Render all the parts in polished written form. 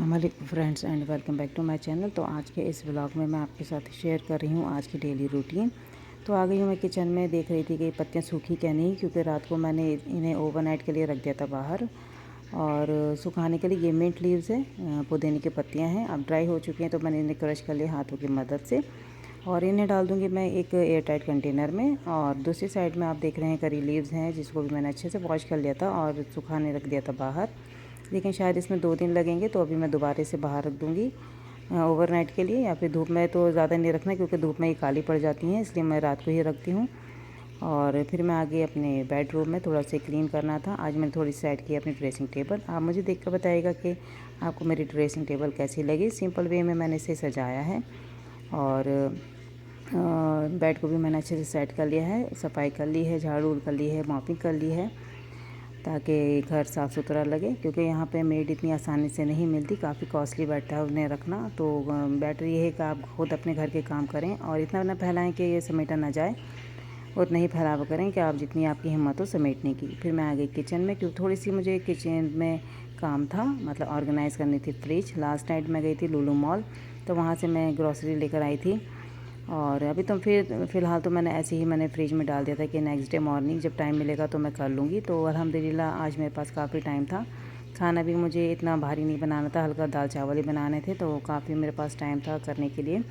अस्सलाम वालेकुम friends and welcome back to my channel. तो आज के इस व्लॉग में मैं आपके साथ शेयर कर रही हूँ आज की डेली रूटीन। तो आ गई हूँ मैं किचन में, देख रही थी कि पत्तियाँ सूखी क्या नहीं, क्योंकि रात को मैंने इन्हें ओवरनाइट के लिए रख दिया था बाहर और सुखाने के लिए। ये मिंट लीव्स है, पुदीने की पत्तियाँ हैं, अब ड्राई हो चुकी हैं तो मैंने इन्हें क्रश कर लिया हाथों की मदद से और इन्हें डाल दूँगी मैं एक एयर टाइट कंटेनर में। और दूसरी साइड में आप देख रहे हैं करी लीव्स हैं, जिसको भी मैंने अच्छे से वॉश कर लिया था और सुखाने रख दिया था बाहर, लेकिन शायद इसमें 2 दिन लगेंगे, तो अभी मैं दोबारा से बाहर रख दूँगी ओवरनाइट के लिए। या फिर धूप में तो ज़्यादा नहीं रखना, क्योंकि धूप में ये काली पड़ जाती हैं, इसलिए मैं रात को ही रखती हूँ। और फिर मैं आ गई अपने बेडरूम में, थोड़ा सा क्लीन करना था। आज मैंने थोड़ी सेट की अपनी ड्रेसिंग टेबल। आप मुझे देख कर बताइएगा कि आपको मेरी ड्रेसिंग टेबल कैसी लगी। सिंपल वे में मैंने इसे सजाया है और बेड को भी मैंने अच्छे से सेट कर लिया है, सफाई कर ली है, झाड़ू कर ली है, मॉपिंग कर ली है, ताकि घर साफ़ सुथरा लगे। क्योंकि यहाँ पे मेड इतनी आसानी से नहीं मिलती, काफ़ी कॉस्टली बैठता है उन्हें रखना। तो बेटर ये है कि आप खुद अपने घर के काम करें और इतना ना फैलाएं कि ये समेटा ना जाए, उतना ही फैलाव करें कि आप जितनी आपकी हिम्मत हो समेटने की। फिर मैं आ गई किचन में, क्योंकि थोड़ी सी मुझे किचन में काम था, मतलब ऑर्गेनाइज़ करनी थी फ्रिज। लास्ट नाइट मैं गई थी लुलु मॉल, तो वहाँ से मैं ग्रॉसरी लेकर आई थी और अभी तो फ़िलहाल तो मैंने ऐसे ही मैंने फ्रिज में डाल दिया था कि नेक्स्ट डे मॉर्निंग जब टाइम मिलेगा तो मैं कर लूँगी। तो अल्हम्दुलिल्लाह आज मेरे पास काफ़ी टाइम था। खाना भी मुझे इतना भारी नहीं बनाना था, हल्का दाल चावल ही बनाने थे, तो काफ़ी मेरे पास टाइम था करने के लिए।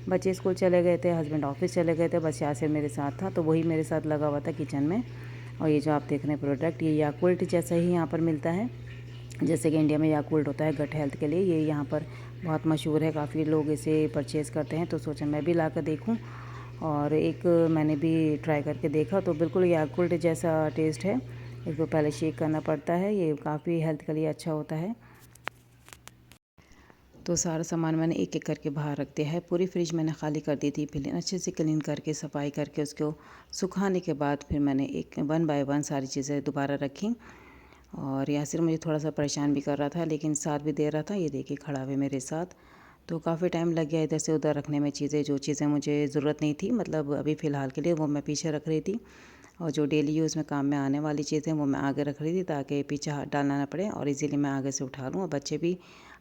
बच्चे स्कूल चले गए थे, हस्बैंड ऑफिस चले गए थे, बस यासिर मेरे साथ था, तो वही मेरे साथ लगा हुआ था किचन में। और ये जो आप देख रहे हैं प्रोडक्ट, ये याकुल्ट जैसा ही यहाँ पर मिलता है, जैसे कि इंडिया में याकुल्ट होता है गट हेल्थ के लिए, ये यहाँ पर बहुत मशहूर है, काफ़ी लोग इसे परचेज़ करते हैं। तो सोचा मैं भी ला कर देखूँ, और एक मैंने भी ट्राई करके देखा, तो बिल्कुल याकुल्ट जैसा टेस्ट है। इसको पहले शेक करना पड़ता है, ये काफ़ी हेल्थ के लिए अच्छा होता है। तो सारा सामान मैंने एक एक करके बाहर रख दिया है। पूरी फ्रिज मैंने खाली कर दी थी, फिर अच्छे से क्लीन करके सफाई करके उसको सुखाने के बाद फिर मैंने एक 1 बाय 1 सारी चीज़ें दोबारा रखी। और यासिर मुझे थोड़ा सा परेशान भी कर रहा था, लेकिन साथ भी दे रहा था। ये देखिए खड़ा हुए मेरे साथ, तो काफ़ी टाइम लग गया इधर से उधर रखने में चीज़ें। जो चीज़ें मुझे ज़रूरत नहीं थी, मतलब अभी फ़िलहाल के लिए, वो मैं पीछे रख रही थी, और जो डेली यूज़ में काम में आने वाली चीज़ें वो मैं आगे रख रही थी, ताकि पीछे हाथ डालना ना पड़े और इजीली मैं आगे से उठा लूँ और बच्चे भी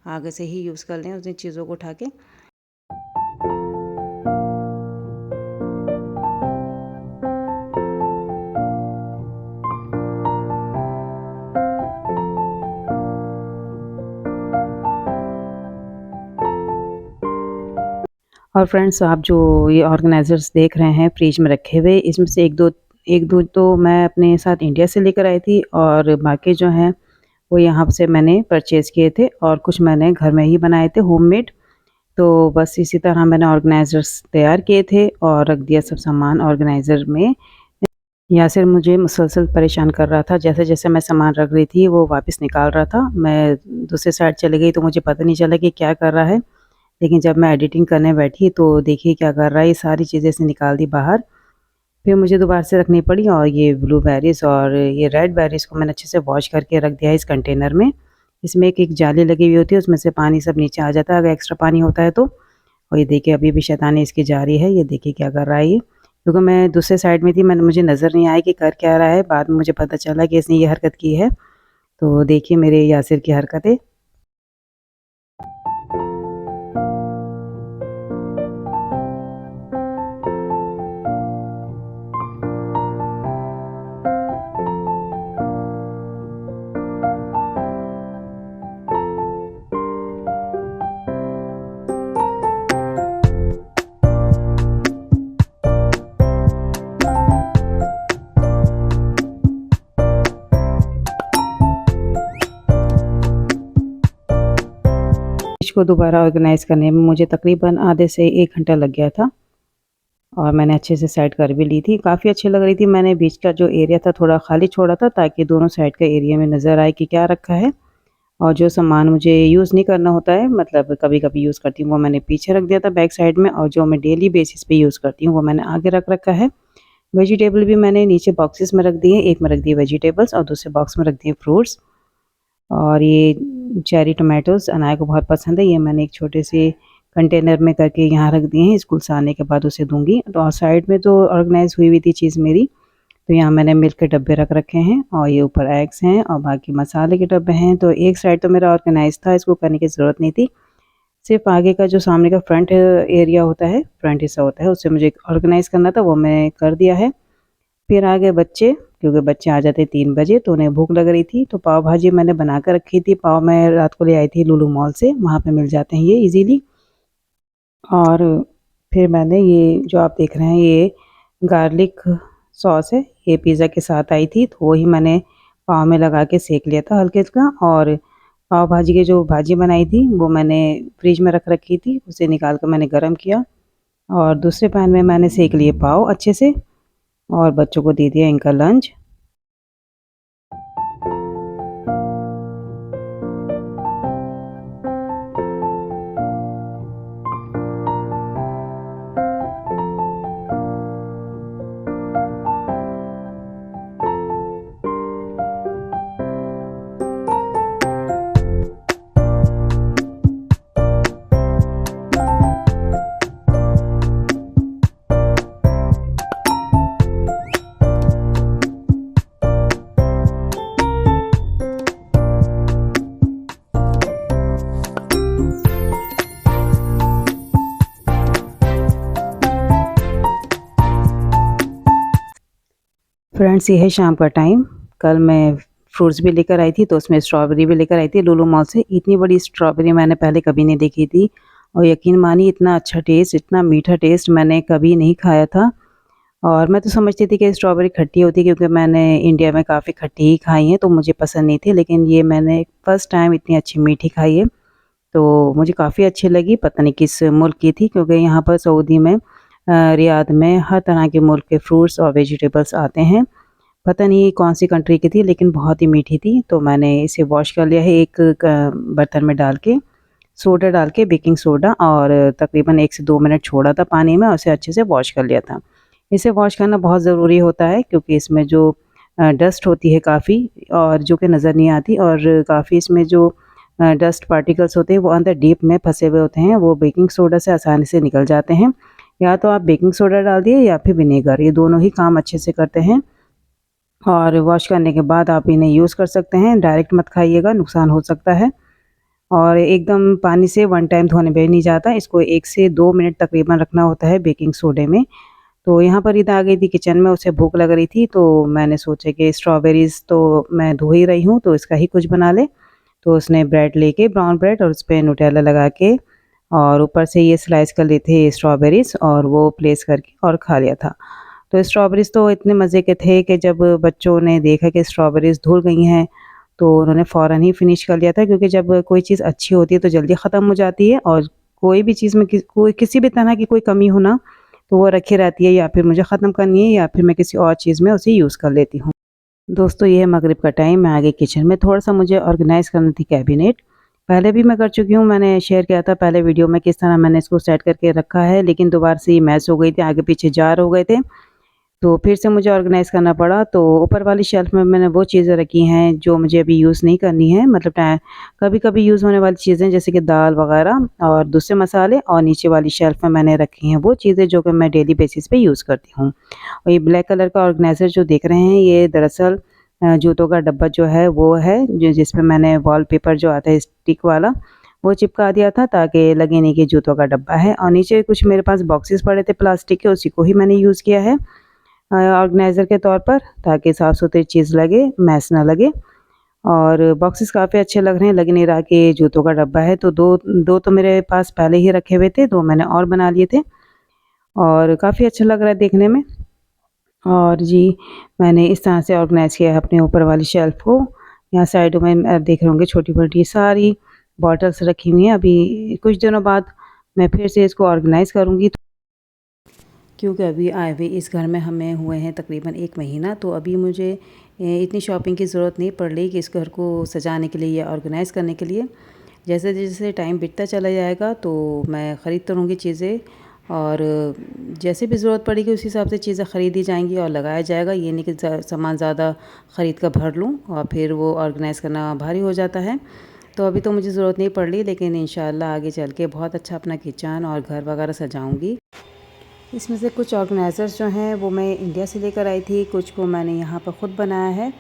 आगे से ही यूज़ कर लें उन चीज़ों को उठा के। और फ्रेंड्स, आप जो ये ऑर्गेनाइज़र्स देख रहे हैं फ्रिज में रखे हुए, इसमें से एक दो तो मैं अपने साथ इंडिया से लेकर आई थी, और बाकी जो हैं वो यहाँ से मैंने परचेज़ किए थे, और कुछ मैंने घर में ही बनाए थे होममेड। तो बस इसी तरह मैंने ऑर्गेनाइज़र्स तैयार किए थे और रख दिया सब सामान ऑर्गेनाइज़र में। यासिर मुझे मुसलसल परेशान कर रहा था, जैसे-जैसे मैं सामान रख रही थी वो वापस निकाल रहा था। मैं दूसरी साइड चली गई तो मुझे पता नहीं चला कि क्या कर रहा है। लेकिन जब मैं एडिटिंग करने बैठी तो देखिए क्या कर रहा है, ये सारी चीज़ें इसने निकाल दी बाहर। फिर मुझे दोबारा से रखनी पड़ी, और ये ब्लूबेरीज़ और ये रेड बेरीज़ को मैंने अच्छे से वॉश करके रख दिया है इस कंटेनर में। इसमें एक जाली लगी हुई होती है, उसमें से पानी सब नीचे आ जाता है अगर एक्स्ट्रा पानी होता है तो। और ये देखिए अभी भी शैतानी इसकी जारी है, ये देखिए क्या कर रहा है ये। क्योंकि मैं दूसरे साइड में थी, मुझे नज़र नहीं आया कि कर क्या रहा है। बाद में मुझे पता चला कि इसने ये हरकत की है। तो देखिए मेरे यासिर की हरकतें। को दोबारा ऑर्गेनाइज़ करने में मुझे तकरीबन आधे से 1 घंटा लग गया था, और मैंने अच्छे से सेट कर भी ली थी। काफ़ी अच्छी लग रही थी। मैंने बीच का जो एरिया था थोड़ा खाली छोड़ा था, ताकि दोनों साइड का एरिया में नज़र आए कि क्या रखा है। और जो सामान मुझे यूज़ नहीं करना होता है, मतलब कभी-कभी यूज़ करती हूँ, वो मैंने पीछे रख दिया था बैक साइड में, और जो मैं डेली बेसिस पे यूज़ करती हूँ वो मैंने आगे रख रखा है। वेजिटेबल भी मैंने नीचे बॉक्सेस में रख दिए, एक में रख दिए वेजिटेबल्स और दूसरे बॉक्स में रख दिए फ्रूट्स। और ये चेरी टोमेटोज़ अनाया को बहुत पसंद है, ये मैंने एक छोटे से कंटेनर में करके यहाँ रख दिए हैं, स्कूल से आने के बाद उसे दूँगी। तो साइड में तो ऑर्गेनाइज़ हुई हुई थी चीज़ मेरी, तो यहाँ मैंने मिल्क के डब्बे रख रखे हैं और ये ऊपर एग्स हैं और बाकी मसाले के डब्बे हैं। तो एक साइड तो मेरा ऑर्गेनाइज था, इसको करने की ज़रूरत नहीं थी। सिर्फ आगे का जो सामने का फ्रंट एरिया होता है, फ्रंट हिस्सा होता है, उसे मुझे ऑर्गेनाइज़ करना था, वो मैं कर दिया है। फिर आ गए बच्चे, क्योंकि बच्चे आ जाते 3 बजे तो उन्हें भूख लग रही थी। तो पाव भाजी मैंने बना कर रखी थी। पाव मैं रात को ले आई थी लुलु मॉल से, वहाँ पे मिल जाते हैं ये ईज़िली। और फिर मैंने ये जो आप देख रहे हैं ये गार्लिक सॉस है, ये पिज़्ज़ा के साथ आई थी, तो वही मैंने पाव में लगा के सेक लिया था हल्का-हल्का। और पाव भाजी की जो भाजी बनाई थी वो मैंने फ्रिज में रख रखी थी, उसे निकाल कर मैंने गरम किया और दूसरे पैन में मैंने सेक लिए पाव अच्छे से और बच्चों को दे दिया इनका लंच। फ्रेंड्स ये है शाम का टाइम। कल मैं फ्रूट्स भी लेकर आई थी, तो उसमें स्ट्रॉबेरी भी लेकर आई थी लुलु मॉल से। इतनी बड़ी स्ट्रॉबेरी मैंने पहले कभी नहीं देखी थी और यकीन मानिए इतना अच्छा टेस्ट, इतना मीठा टेस्ट मैंने कभी नहीं खाया था। और मैं तो समझती थी कि स्ट्रॉबेरी खट्टी होती है, क्योंकि मैंने इंडिया में काफ़ी खट्टी ही खाई है, तो मुझे पसंद नहीं थी। लेकिन ये मैंने फर्स्ट टाइम इतनी अच्छी मीठी खाई है, तो मुझे काफ़ी अच्छी लगी। पता नहीं किस मुल्क की थी, क्योंकि यहाँ पर सऊदी में रियाद में हर तरह के मुल्क के फ्रूट्स और वेजिटेबल्स आते हैं। पता नहीं कौन सी कंट्री की थी, लेकिन बहुत ही मीठी थी। तो मैंने इसे वॉश कर लिया है एक बर्तन में डाल के, सोडा डाल के, बेकिंग सोडा, और तकरीबन 1 से 2 मिनट छोड़ा था पानी में और उसे अच्छे से वॉश कर लिया था। इसे वॉश करना बहुत ज़रूरी होता है, क्योंकि इसमें जो डस्ट होती है काफ़ी, और जो कि नज़र नहीं आती, और काफ़ी इसमें जो डस्ट पार्टिकल्स होते हैं वो अंदर डीप में फंसे हुए होते हैं, वो बेकिंग सोडा से आसानी से निकल जाते हैं। या तो आप बेकिंग सोडा डाल दिए या फिर विनेगर, ये दोनों ही काम अच्छे से करते हैं। और वॉश करने के बाद आप इन्हें यूज़ कर सकते हैं, डायरेक्ट मत खाइएगा, नुकसान हो सकता है। और एकदम पानी से वन टाइम धोने पे नहीं जाता, इसको 1 से 2 मिनट तकरीबन रखना होता है बेकिंग सोडे में। तो यहाँ पर ईद आ गई थी किचन में, उसे भूख लग रही थी, तो मैंने सोचा कि स्ट्रॉबेरीज़ तो मैं धो ही रही हूँ, तो इसका ही कुछ बना ले। तो उसने ब्रेड लेके, ब्राउन ब्रेड, और उस पे न्यूटेला लगा के और ऊपर से ये स्लाइस कर लिए थे स्ट्रॉबेरीज़, और वो प्लेस करके और खा लिया था। तो स्ट्रॉबेरीज़ तो इतने मज़े के थे कि जब बच्चों ने देखा कि स्ट्रॉबेरीज़ धुल गई हैं, तो उन्होंने फ़ौरन ही फ़िनिश कर लिया था, क्योंकि जब कोई चीज़ अच्छी होती है तो जल्दी ख़त्म हो जाती है, और कोई भी चीज़ में कोई किसी भी तरह की कोई कमी हो ना, तो वो रखी रहती है, या फिर मुझे ख़त्म करनी है या फिर मैं किसी और चीज़ में उसे यूज़ कर लेती हूँ। दोस्तों ये है मगरिब का टाइम, मैं आ गई किचन में। थोड़ा-सा मुझे ऑर्गेनाइज़ करनी थी कैबिनेट। पहले भी मैं कर चुकी हूँ, मैंने शेयर किया था पहले वीडियो में किस तरह मैंने इसको सेट करके रखा है, लेकिन दोबारा से ये मैस हो गई थी, आगे-पीछे जार हो गए थे। तो फिर से मुझे ऑर्गेनाइज़ करना पड़ा। तो ऊपर वाली शेल्फ़ में मैंने वो चीज़ें रखी हैं जो मुझे अभी यूज़ नहीं करनी है, मतलब कभी-कभी यूज़ होने वाली चीज़ें, जैसे कि दाल वग़ैरह और दूसरे मसाले, और नीचे वाली शेल्फ़ में मैंने रखी हैं वो चीज़ें जो कि मैं डेली बेसिस पे यूज़ करती हूँ। और ये ब्लैक कलर का ऑर्गेनाइज़र जो देख रहे हैं, ये दरअसल जूतों का डब्बा जो है वो है, जो जिसमें मैंने वॉलपेपर जो आता है स्टिक वाला, वो चिपका दिया था, ताकि लगे नहीं कि जूतों का डब्बा है। और नीचे कुछ मेरे पास बॉक्सेस पड़े थे प्लास्टिक के, उसी को ही मैंने यूज़ किया है ऑर्गेनाइज़र के तौर पर, ताकि साफ़-सुथरी चीज़ लगे, मैस ना लगे। और बॉक्सेस काफ़ी अच्छे लग रहे हैं, लग नहीं रहा कि जूतों का डब्बा है। तो 2 तो मेरे पास पहले ही रखे हुए थे, 2 मैंने और बना लिए थे, और काफ़ी अच्छा लग रहा है देखने में। और जी, मैंने इस तरह से ऑर्गेनाइज़ किया है अपने ऊपर वाली शेल्फ़ को। यहाँ साइडों में देख रहे होंगे छोटी-छोटी सारी बॉटल्स रखी हुई हैं। अभी कुछ दिनों बाद मैं फिर से इसको ऑर्गेनाइज़ करूँगी, क्योंकि अभी आए हुए इस घर में हमें हुए हैं तकरीबन 1 महीना। तो अभी मुझे इतनी शॉपिंग की ज़रूरत नहीं पड़ रही कि इस घर को सजाने के लिए या ऑर्गेनाइज़ करने के लिए। जैसे-जैसे टाइम बीतता चला जाएगा तो मैं ख़रीदती रहूँगी चीज़ें, और जैसे भी ज़रूरत पड़ेगी उस हिसाब से चीज़ें ख़रीदी जाएँगी और लगाया जाएगा। ये नहीं कि सामान ज़्यादा ख़रीद कर भर लूँ और फिर वो ऑर्गेनाइज़ करना भारी हो जाता है। तो अभी तो मुझे ज़रूरत नहीं पड़ रही, लेकिन इंशाअल्लाह आगे चल के बहुत अच्छा अपना किचन और घर वगैरह सजाऊँगी। इसमें से कुछ ऑर्गेनाइज़र्स जो हैं वो मैं इंडिया से लेकर आई थी, कुछ को मैंने यहाँ पर ख़ुद बनाया है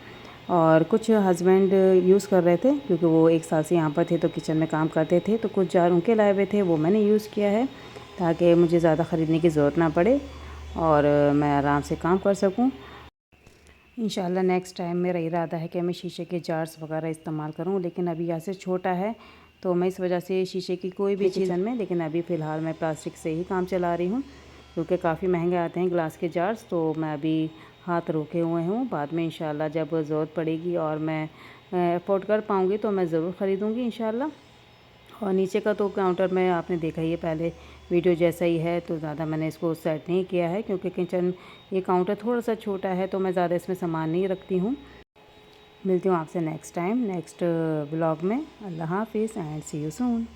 और कुछ हस्बैंड यूज़ कर रहे थे क्योंकि वो 1 साल से यहाँ पर थे तो किचन में काम करते थे। तो कुछ जार उनके लाए हुए थे वो मैंने यूज़ किया है ताकि मुझे ज़्यादा ख़रीदने की ज़रूरत ना पड़े और मैं आराम से काम कर सकूँ। इंशाल्लाह नेक्स्ट टाइम मेरा इरादा है कि मैं शीशे के जार्स वगैरह इस्तेमाल करूँ, लेकिन अभी यहाँ से छोटा है तो मैं इस वजह से शीशे की कोई भी चीज़ में, लेकिन अभी फ़िलहाल मैं प्लास्टिक से ही काम चला रही हूँ क्योंकि काफ़ी महंगे आते हैं ग्लास के जार्स। तो मैं अभी हाथ रोके हुए हूँ, बाद में इंशाल्लाह जब ज़रूरत पड़ेगी और मैं अफोर्ड कर पाऊँगी तो मैं ज़रूर ख़रीदूँगी इंशाल्लाह। और नीचे का तो काउंटर में आपने देखा ही है पहले वीडियो जैसा ही है, तो ज़्यादा मैंने इसको सेट नहीं किया है क्योंकि किचन ये काउंटर थोड़ा सा छोटा है तो मैं ज़्यादा इसमें सामान नहीं रखती हूँ। मिलती हूँ आपसे नेक्स्ट टाइम नेक्स्ट व्लॉग में। अल्लाह हाफिज़ एंड सी यू सून।